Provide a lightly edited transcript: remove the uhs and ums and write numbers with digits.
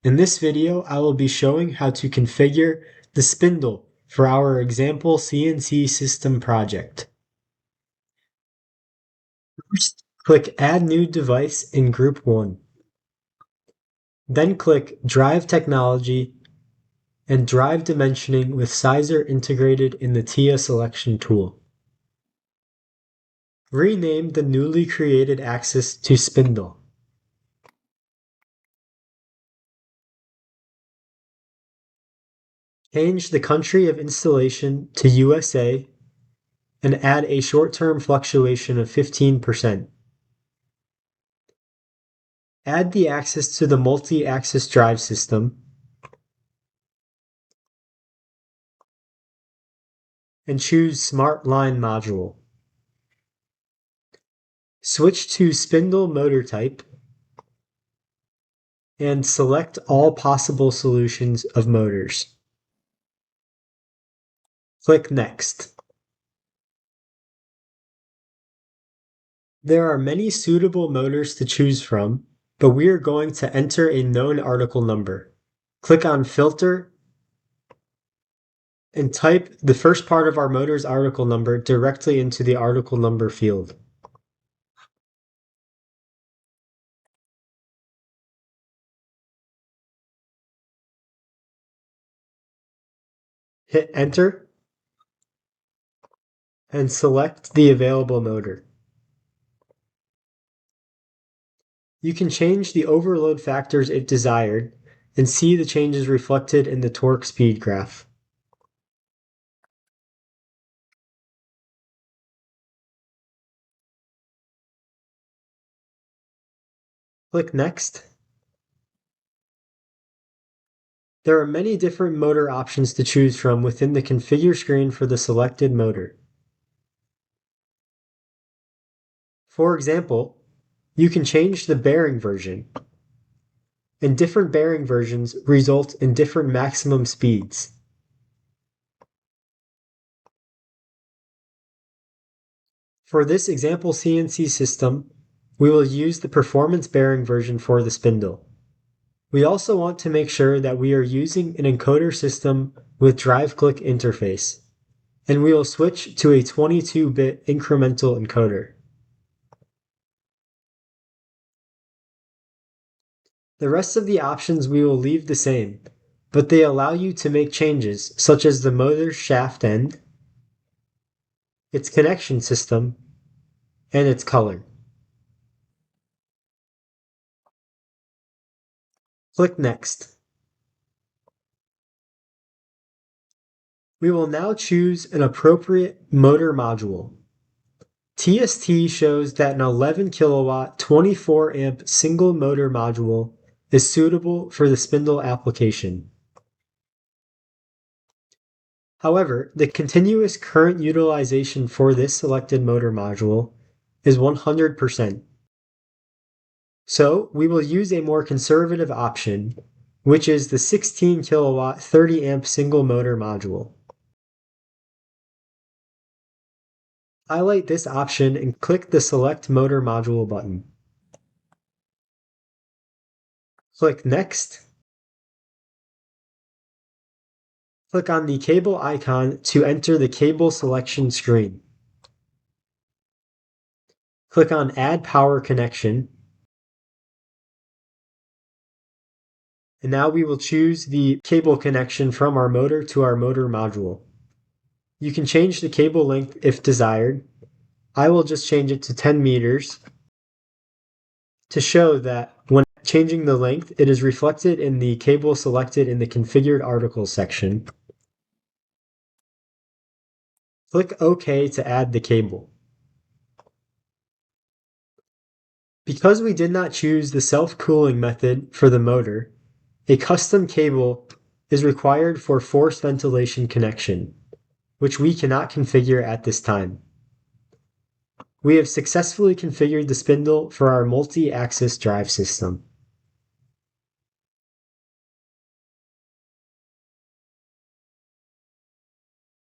In this video, I will be showing how to configure the spindle for our example CNC system project. First, click Add New Device in Group 1. Then click Drive Technology and Drive Dimensioning with Sizer integrated in the TIA Selection tool. Rename the newly created axis to Spindle. Change the country of installation to USA and add a short-term fluctuation of 15%. Add the axis to the multi-axis drive system and choose Smart Line Module. Switch to Spindle Motor Type and select all possible solutions of motors. Click Next. There are many suitable motors to choose from, but we are going to enter a known article number. Click on Filter and type the first part of our motor's article number directly into the article number field. Hit Enter and select the available motor. You can change the overload factors if desired and see the changes reflected in the torque speed graph. Click Next. There are many different motor options to choose from within the configure screen for the selected motor. For example, you can change the bearing version, and different bearing versions result in different maximum speeds. For this example CNC system, we will use the performance bearing version for the spindle. We also want to make sure that we are using an encoder system with drive-click interface, and we will switch to a 22-bit incremental encoder. The rest of the options we will leave the same, but they allow you to make changes such as the motor's shaft end, its connection system, and its color. Click Next. We will now choose an appropriate motor module. TST shows that an 11 kilowatt 24 amp single motor module is suitable for the spindle application. However, the continuous current utilization for this selected motor module is 100%. So we will use a more conservative option, which is the 16 kilowatt 30 amp single motor module. Highlight this option and click the Select Motor Module button. Click Next. Click on the cable icon to enter the cable selection screen. Click on Add Power Connection. And now we will choose the cable connection from our motor to our motor module. You can change the cable length if desired. I will just change it to 10 meters to show that when changing the length, it is reflected in the cable selected in the configured articles section. Click OK to add the cable. Because we did not choose the self-cooling method for the motor, a custom cable is required for forced ventilation connection, which we cannot configure at this time. We have successfully configured the spindle for our multi-axis drive system.